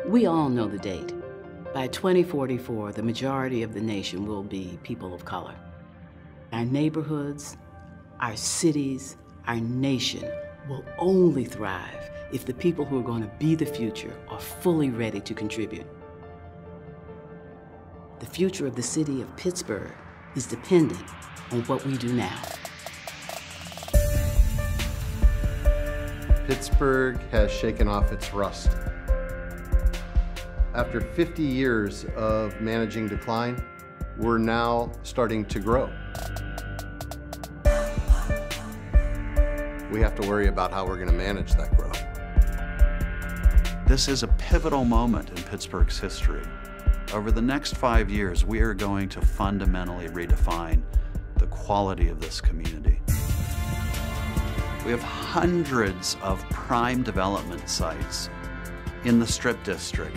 We all know the date. By 2044, the majority of the nation will be people of color. Our neighborhoods, our cities, our nation will only thrive if the people who are going to be the future are fully ready to contribute. The future of the city of Pittsburgh is dependent on what we do now. Pittsburgh has shaken off its rust. After 50 years of managing decline, we're now starting to grow. We have to worry about how we're going to manage that growth. This is a pivotal moment in Pittsburgh's history. Over the next 5 years, we are going to fundamentally redefine the quality of this community. We have hundreds of prime development sites in the Strip District,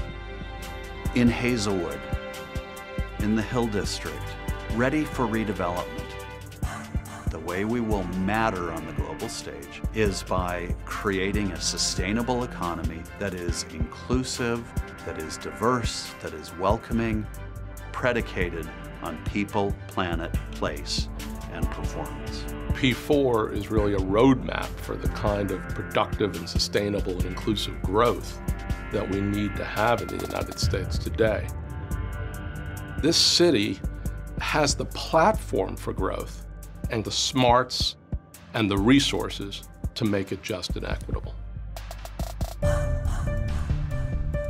in Hazelwood, in the Hill District, ready for redevelopment. The way we will matter on the global stage is by creating a sustainable economy that is inclusive, that is diverse, that is welcoming, predicated on people, planet, place, and performance. P4 is really a roadmap for the kind of productive and sustainable and inclusive growth that we need to have in the United States today. This city has the platform for growth and the smarts and the resources to make it just and equitable.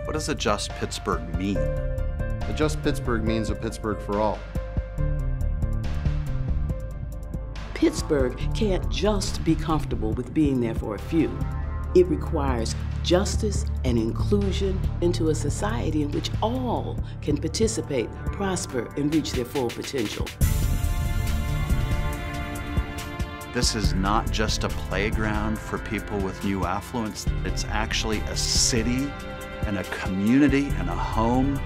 What does a just Pittsburgh mean? A just Pittsburgh means a Pittsburgh for all. Pittsburgh can't just be comfortable with being there for a few. It requires justice and inclusion into a society in which all can participate, prosper, and reach their full potential. This is not just a playground for people with new affluence. It's actually a city and a community and a home.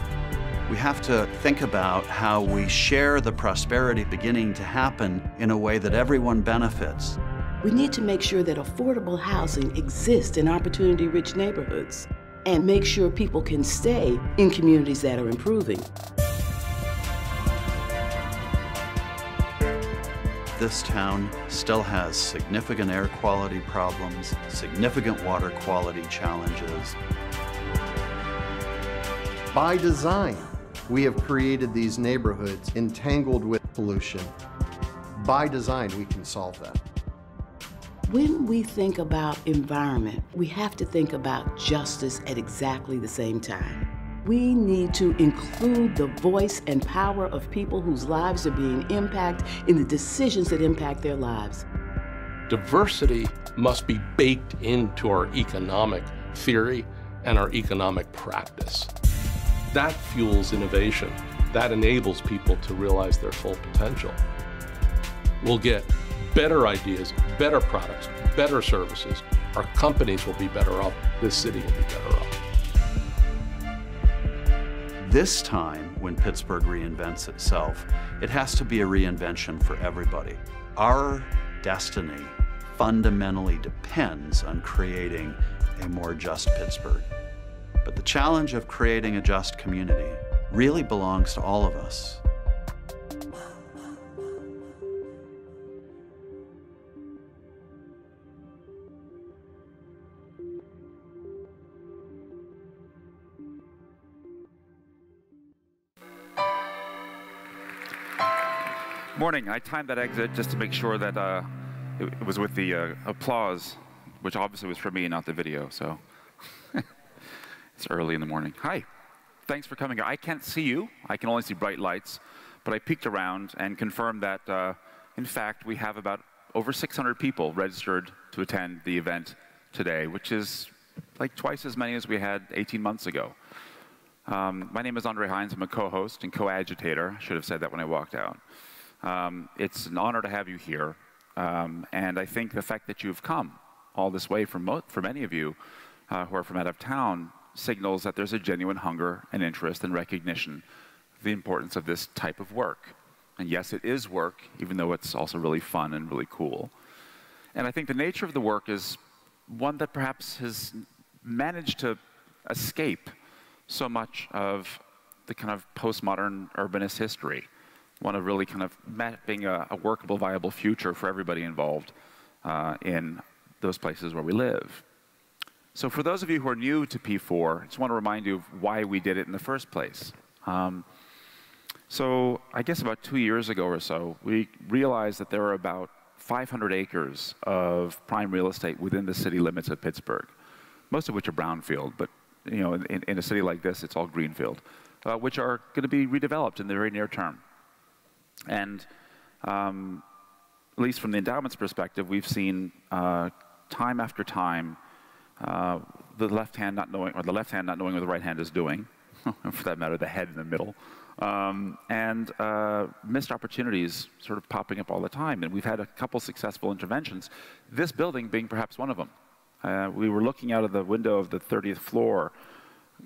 We have to think about how we share the prosperity beginning to happen in a way that everyone benefits. We need to make sure that affordable housing exists in opportunity-rich neighborhoods and make sure people can stay in communities that are improving. This town still has significant air quality problems, significant water quality challenges. By design, we have created these neighborhoods entangled with pollution. By design, we can solve that. When we think about environment, we have to think about justice at exactly the same time. We need to include the voice and power of people whose lives are being impacted in the decisions that impact their lives. Diversity must be baked into our economic theory and our economic practice. That fuels innovation. That enables people to realize their full potential. We'll get better ideas, better products, better services. Our companies will be better off. This city will be better off. This time, when Pittsburgh reinvents itself, it has to be a reinvention for everybody. Our destiny fundamentally depends on creating a more just Pittsburgh. But the challenge of creating a just community really belongs to all of us. Morning. I timed that exit just to make sure that it was with the applause, which obviously was for me, not the video, so it's early in the morning. Hi. Thanks for coming. I can't see you. I can only see bright lights, but I peeked around and confirmed that, in fact, we have about over 600 people registered to attend the event today, which is like twice as many as we had 18 months ago. My name is Andre Hines. I'm a co-host and co-agitator. I should have said that when I walked out. It's an honor to have you here, and I think the fact that you've come all this way for many of you who are from out of town signals that there's a genuine hunger and interest and recognition of the importance of this type of work. And yes, it is work, even though it's also really fun and really cool. And I think the nature of the work is one that perhaps has managed to escape so much of the kind of postmodern urbanist history, one of really kind of mapping a workable, viable future for everybody involved in those places where we live. So for those of you who are new to P4, I just want to remind you of why we did it in the first place. So I guess about 2 years ago or so, we realized that there are about 500 acres of prime real estate within the city limits of Pittsburgh, most of which are brownfield, but you know, in a city like this, it's all greenfield, which are going to be redeveloped in the very near term. And at least from the endowment's perspective, we've seen time after time the left hand not knowing, or the left hand not knowing what the right hand is doing, for that matter, the head in the middle, and missed opportunities sort of popping up all the time. And we've had a couple successful interventions, this building being perhaps one of them. We were looking out of the window of the 30th floor,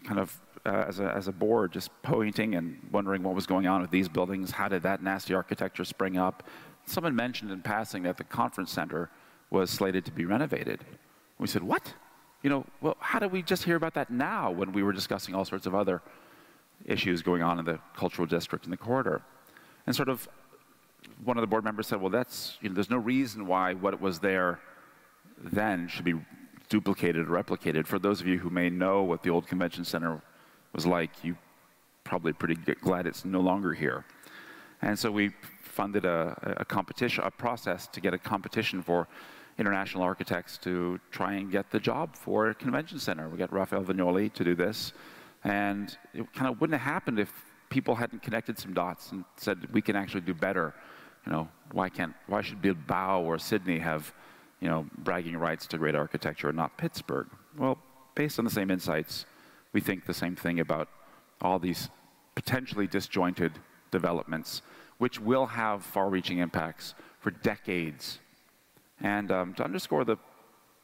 kind of as a board, just pointing and wondering what was going on with these buildings. How did that nasty architecture spring up? Someone mentioned in passing that the conference center was slated to be renovated. We said, what? You know, well, how did we just hear about that now when we were discussing all sorts of other issues going on in the cultural district in the corridor? And sort of one of the board members said, well, that's, you know, there's no reason why what was there then should be duplicated or replicated. For those of you who may know what the old convention center was like, you probably pretty glad it's no longer here. And so we funded a competition, a process to get a competition for international architects to try and get the job for a convention center. We got Raphael Vignoli to do this, and it kind of wouldn't have happened if people hadn't connected some dots and said we can actually do better. You know, why should Bilbao or Sydney have, you know, bragging rights to great architecture and not Pittsburgh? Well, based on the same insights, we think the same thing about all these potentially disjointed developments, which will have far-reaching impacts for decades. And to underscore the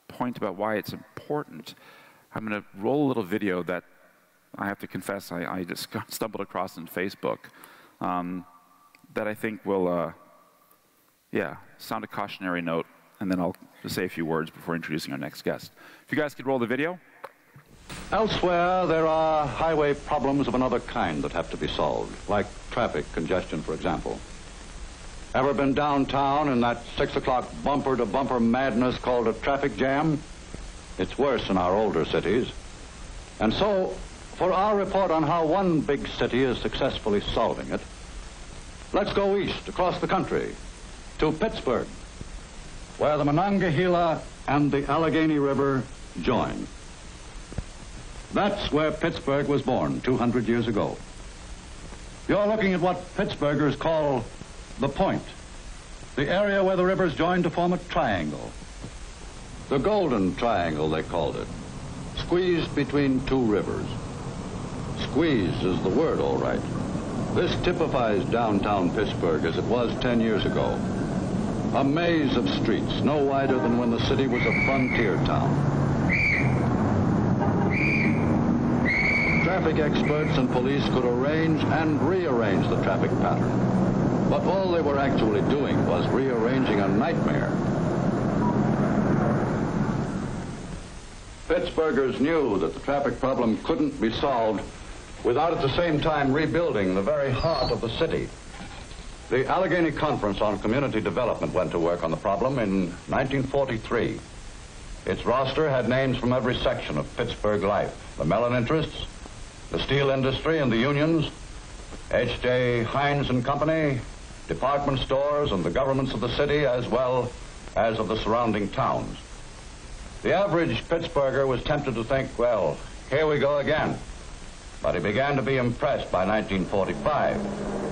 point about why it's important, I'm going to roll a little video that I have to confess I just stumbled across on Facebook that I think will, sound a cautionary note, and then I'll just say a few words before introducing our next guest. If you guys could roll the video. Elsewhere, there are highway problems of another kind that have to be solved, like traffic congestion, for example. Ever been downtown in that 6 o'clock bumper-to-bumper madness called a traffic jam? It's worse in our older cities. And so, for our report on how one big city is successfully solving it, let's go east, across the country, to Pittsburgh, where the Monongahela and the Allegheny River join. That's where Pittsburgh was born 200 years ago. You're looking at what Pittsburghers call the Point, the area where the rivers join to form a triangle. The Golden Triangle, they called it, squeezed between two rivers. Squeezed is the word, all right. This typifies downtown Pittsburgh as it was 10 years ago. A maze of streets, no wider than when the city was a frontier town. Traffic experts and police could arrange and rearrange the traffic pattern. But all they were actually doing was rearranging a nightmare. Pittsburghers knew that the traffic problem couldn't be solved without at the same time rebuilding the very heart of the city. The Allegheny Conference on Community Development went to work on the problem in 1943. Its roster had names from every section of Pittsburgh life: the melon interests, the steel industry and the unions, H.J. Heinz and Company, department stores and the governments of the city, as well as of the surrounding towns. The average Pittsburgher was tempted to think, well, here we go again. But he began to be impressed by 1945.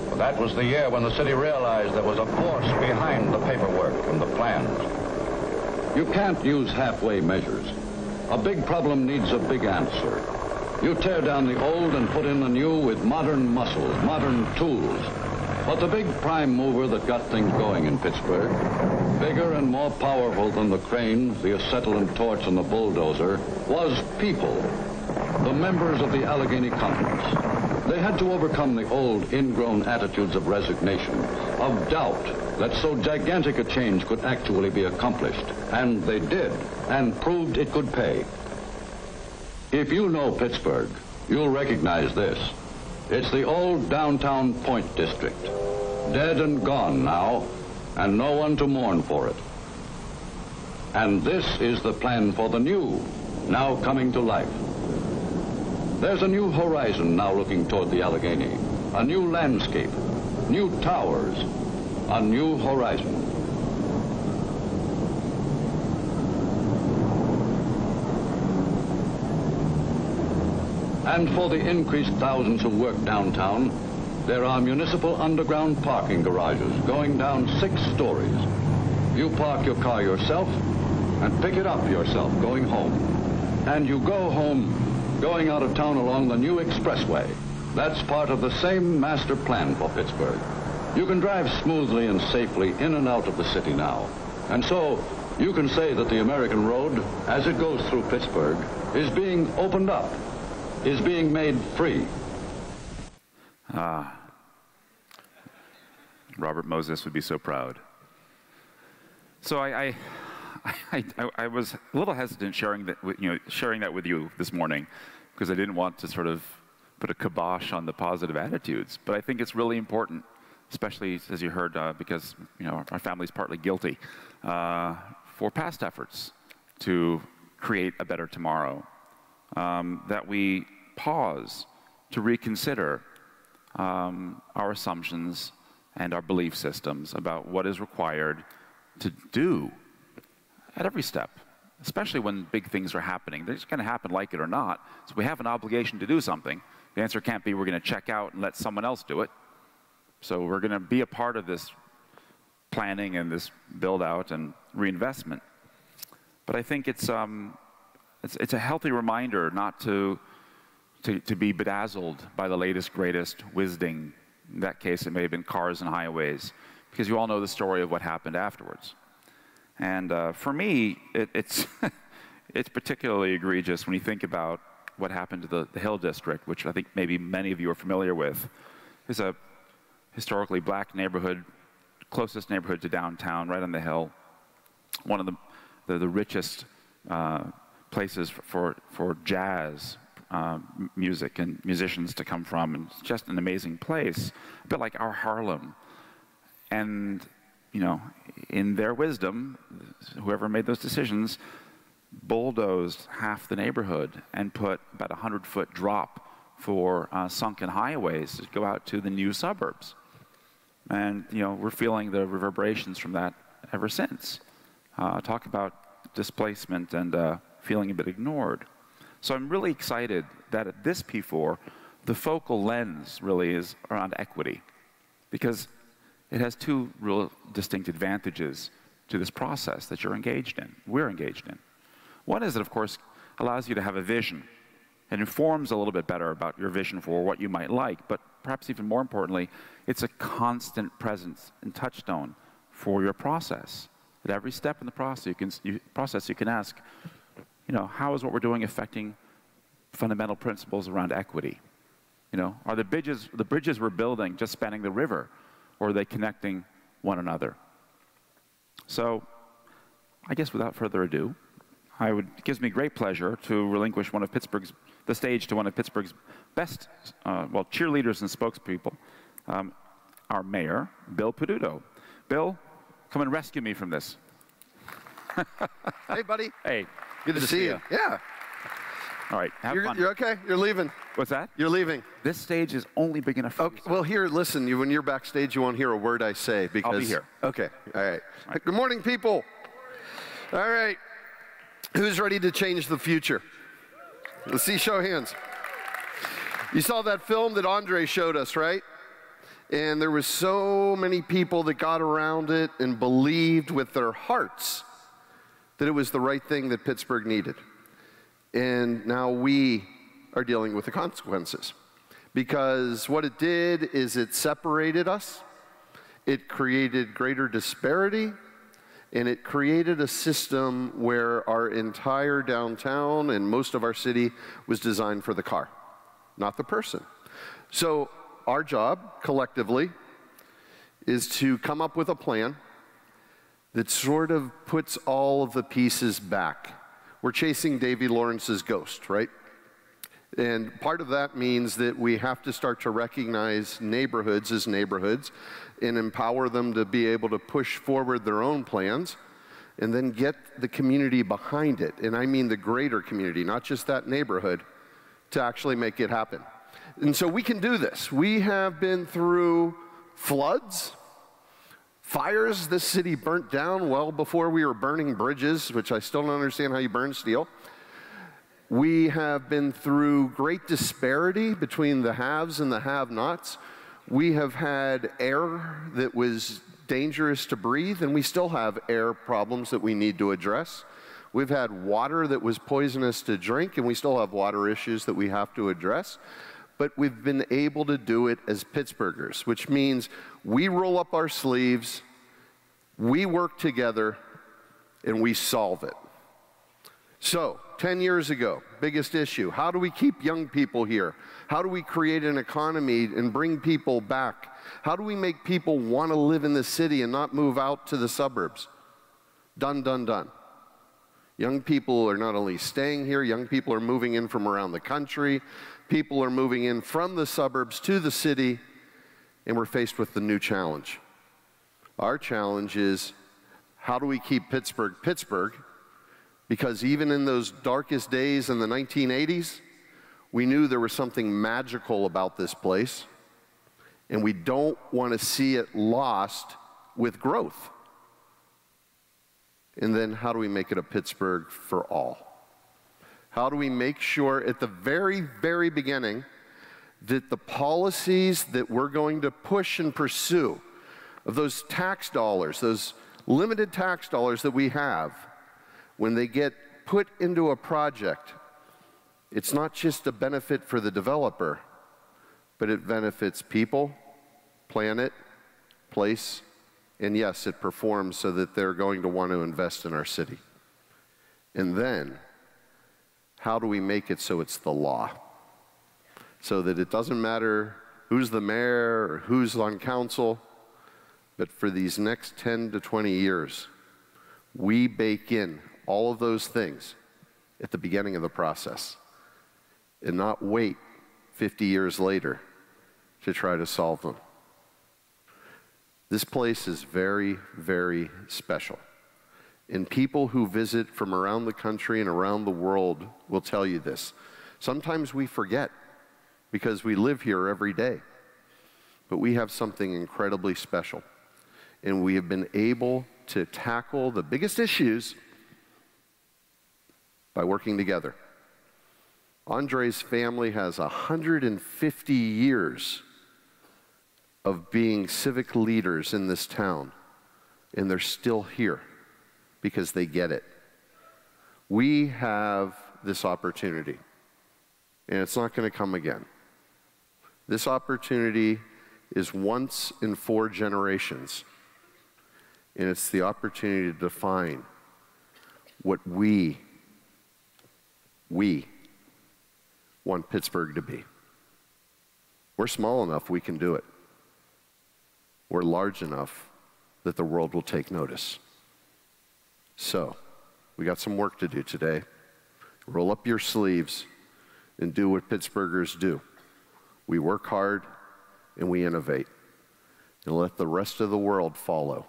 For that was the year when the city realized there was a force behind the paperwork and the plans. You can't use halfway measures. A big problem needs a big answer. You tear down the old and put in the new with modern muscles, modern tools. But the big prime mover that got things going in Pittsburgh, bigger and more powerful than the cranes, the acetylene torch, and the bulldozer, was people, the members of the Allegheny Conference. They had to overcome the old, ingrown attitudes of resignation, of doubt that so gigantic a change could actually be accomplished. And they did, and proved it could pay. If you know Pittsburgh, You'll recognize this. It's the old downtown Point District. Dead and gone now, and no one to mourn for it. And this is the plan for the new, now coming to life. There's a new horizon now looking toward the Allegheny, a new landscape, new towers, a new horizon. And for the increased thousands who work downtown, there are municipal underground parking garages going down 6 stories. You park your car yourself and pick it up yourself going home. And you go home going out of town along the new expressway. That's part of the same master plan for Pittsburgh. You can drive smoothly and safely in and out of the city now. And so you can say that the American road, as it goes through Pittsburgh, is being opened up, is being made free. Robert Moses would be so proud. So I was a little hesitant sharing that with you this morning, because I didn't want to sort of put a kibosh on the positive attitudes. But I think it's really important, especially as you heard, because our family's partly guilty for past efforts to create a better tomorrow, that we pause to reconsider our assumptions and our belief systems about what is required to do at every step, especially when big things are happening. They're just going to happen like it or not. So we have an obligation to do something. The answer can't be we're going to check out and let someone else do it. So we're going to be a part of this planning and this build out and reinvestment. But I think it's a healthy reminder not to be bedazzled by the latest, greatest whizzing. In that case, it may have been cars and highways, because you all know the story of what happened afterwards. And for me, it's particularly egregious when you think about what happened to the Hill District, which I think maybe many of you are familiar with. It's a historically black neighborhood, closest neighborhood to downtown, right on the hill. One of the richest places for jazz music and musicians to come from, and it's just an amazing place, a bit like our Harlem. And in their wisdom, whoever made those decisions bulldozed half the neighborhood and put about a 100-foot drop for sunken highways to go out to the new suburbs. And we're feeling the reverberations from that ever since. Talk about displacement and feeling a bit ignored. So I'm really excited that at this P4, the focal lens really is around equity, because it has 2 real distinct advantages to this process that you're engaged in, we're engaged in. One is that, of course, allows you to have a vision. It informs a little bit better about your vision for what you might like, but perhaps even more importantly, it's a constant presence and touchstone for your process. At every step in the process, you can ask, how is what we're doing affecting fundamental principles around equity? Are the bridges we're building just spanning the river, or are they connecting one another? So, I guess without further ado, it gives me great pleasure to relinquish the stage to one of Pittsburgh's best, cheerleaders and spokespeople, our mayor, Bill Peduto. Bill, come and rescue me from this. Hey, buddy. Hey. Good to see you. Yeah. All right, have fun. You're okay? You're leaving. What's that? You're leaving. This stage is only big enough for you. Well, here, listen, when you're backstage, you won't hear a word I say, because... I'll be here. Okay, all right. Good morning, people. All right. Who's ready to change the future? Let's see, show of hands. You saw that film that Andre showed us, right? And there was so many people that got around it and believed with their hearts that it was the right thing that Pittsburgh needed. And now we are dealing with the consequences. Because what it did is it separated us, it created greater disparity, and it created a system where our entire downtown and most of our city was designed for the car, not the person. So our job, collectively, is to come up with a plan that sort of puts all of the pieces back. We're chasing Davy Lawrence's ghost, right? And part of that means that we have to start to recognize neighborhoods as neighborhoods and empower them to be able to push forward their own plans and then get the community behind it. And I mean the greater community, not just that neighborhood, to actually make it happen. And so we can do this. We have been through floods, fires. This city burnt down well before we were burning bridges, which I still don't understand how you burn steel. We have been through great disparity between the haves and the have-nots. We have had air that was dangerous to breathe, and we still have air problems that we need to address. We've had water that was poisonous to drink, and we still have water issues that we have to address. But we've been able to do it as Pittsburghers, which means we roll up our sleeves, we work together, and we solve it. So, 10 years ago, biggest issue, how do we keep young people here? How do we create an economy and bring people back? How do we make people want to live in the city and not move out to the suburbs? Done, done, done. Young people are not only staying here, young people are moving in from around the country. People are moving in from the suburbs to the city, and we're faced with the new challenge. Our challenge is, how do we keep Pittsburgh, Pittsburgh? Because even in those darkest days in the 1980s, we knew there was something magical about this place, and we don't want to see it lost with growth. And then how do we make it a Pittsburgh for all? How do we make sure at the very, very beginning that the policies that we're going to push and pursue, of those tax dollars, those limited tax dollars that we have, when they get put into a project, it's not just a benefit for the developer, but it benefits people, planet, place, and yes, it performs so that they're going to want to invest in our city. And then, how do we make it so it's the law? So that it doesn't matter who's the mayor or who's on council, but for these next 10 to 20 years, we bake in all of those things at the beginning of the process and not wait 50 years later to try to solve them. This place is very, very special. And people who visit from around the country and around the world will tell you this. Sometimes we forget because we live here every day. But we have something incredibly special. And we have been able to tackle the biggest issues by working together. Andre's family has 150 years of being civic leaders in this town, and they're still here because they get it. We have this opportunity, and it's not going to come again. This opportunity is once in 4 generations, and it's the opportunity to define what we want Pittsburgh to be. We're small enough we can do it. We're large enough that the world will take notice. So, we got some work to do today. Roll up your sleeves and do what Pittsburghers do. We work hard and we innovate. And let the rest of the world follow,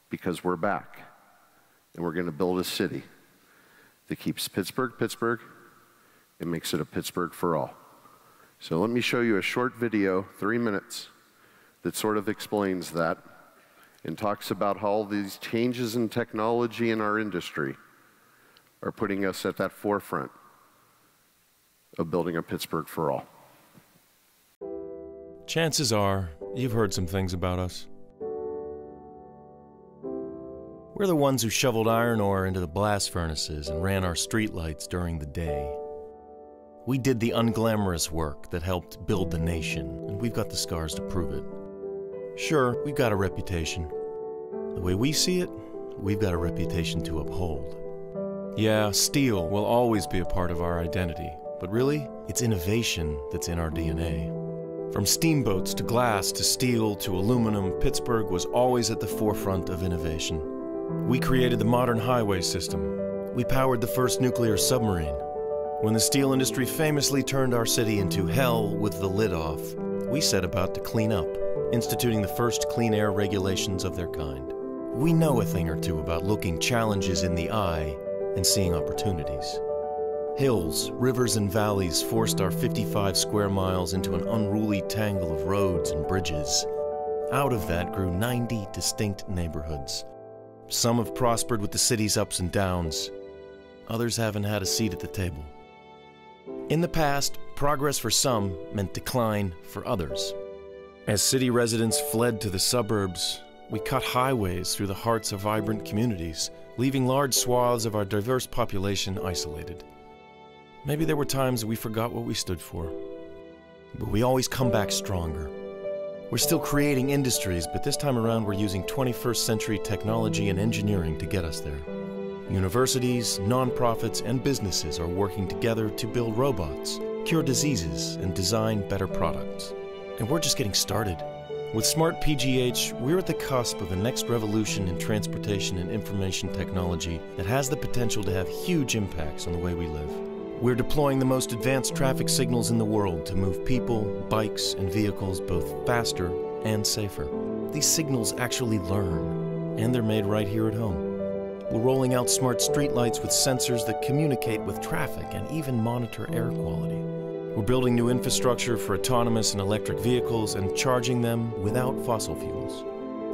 because we're back and we're going to build a city that keeps Pittsburgh, Pittsburgh, and makes it a Pittsburgh for all. So let me show you a short video, 3 minutes, that sort of explains that and talks about how all these changes in technology in our industry are putting us at that forefront of building a Pittsburgh for all. Chances are, you've heard some things about us. We're the ones who shoveled iron ore into the blast furnaces and ran our streetlights during the day. We did the unglamorous work that helped build the nation, and we've got the scars to prove it. Sure, we've got a reputation. The way we see it, we've got a reputation to uphold. Yeah, steel will always be a part of our identity, but really, it's innovation that's in our DNA. From steamboats to glass to steel to aluminum, Pittsburgh was always at the forefront of innovation. We created the modern highway system. We powered the first nuclear submarine. When the steel industry famously turned our city into hell with the lid off, we set about to clean up, instituting the first clean air regulations of their kind. We know a thing or two about looking challenges in the eye and seeing opportunities. Hills, rivers, and valleys forced our 55 square miles into an unruly tangle of roads and bridges. Out of that grew 90 distinct neighborhoods. Some have prospered with the city's ups and downs. Others haven't had a seat at the table. In the past, progress for some meant decline for others. As city residents fled to the suburbs, we cut highways through the hearts of vibrant communities, leaving large swaths of our diverse population isolated. Maybe there were times we forgot what we stood for, but we always come back stronger. We're still creating industries, but this time around we're using 21st century technology and engineering to get us there. Universities, nonprofits, and businesses are working together to build robots, cure diseases, and design better products. And we're just getting started. With Smart PGH, we're at the cusp of the next revolution in transportation and information technology that has the potential to have huge impacts on the way we live. We're deploying the most advanced traffic signals in the world to move people, bikes, and vehicles both faster and safer. These signals actually learn, and they're made right here at home. We're rolling out smart streetlights with sensors that communicate with traffic and even monitor air quality. We're building new infrastructure for autonomous and electric vehicles and charging them without fossil fuels.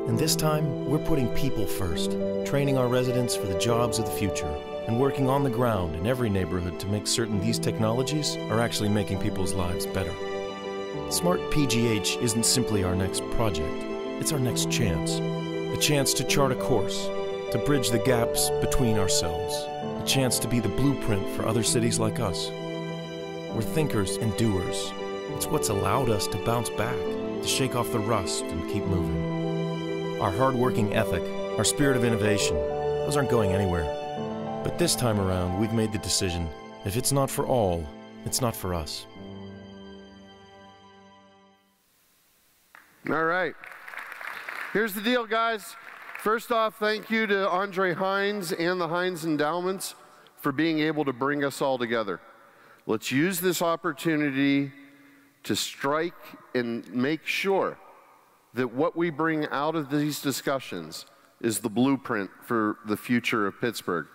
And this time, we're putting people first, training our residents for the jobs of the future, and working on the ground in every neighborhood to make certain these technologies are actually making people's lives better. Smart PGH isn't simply our next project, it's our next chance. A chance to chart a course, to bridge the gaps between ourselves, a chance to be the blueprint for other cities like us. We're thinkers and doers. It's what's allowed us to bounce back, to shake off the rust and keep moving. Our hard-working ethic, our spirit of innovation, those aren't going anywhere. But this time around, we've made the decision, if it's not for all, it's not for us. All right. Here's the deal, guys. First off, thank you to Andre Hines and the Hines Endowments for being able to bring us all together. Let's use this opportunity to strike and make sure that what we bring out of these discussions is the blueprint for the future of Pittsburgh.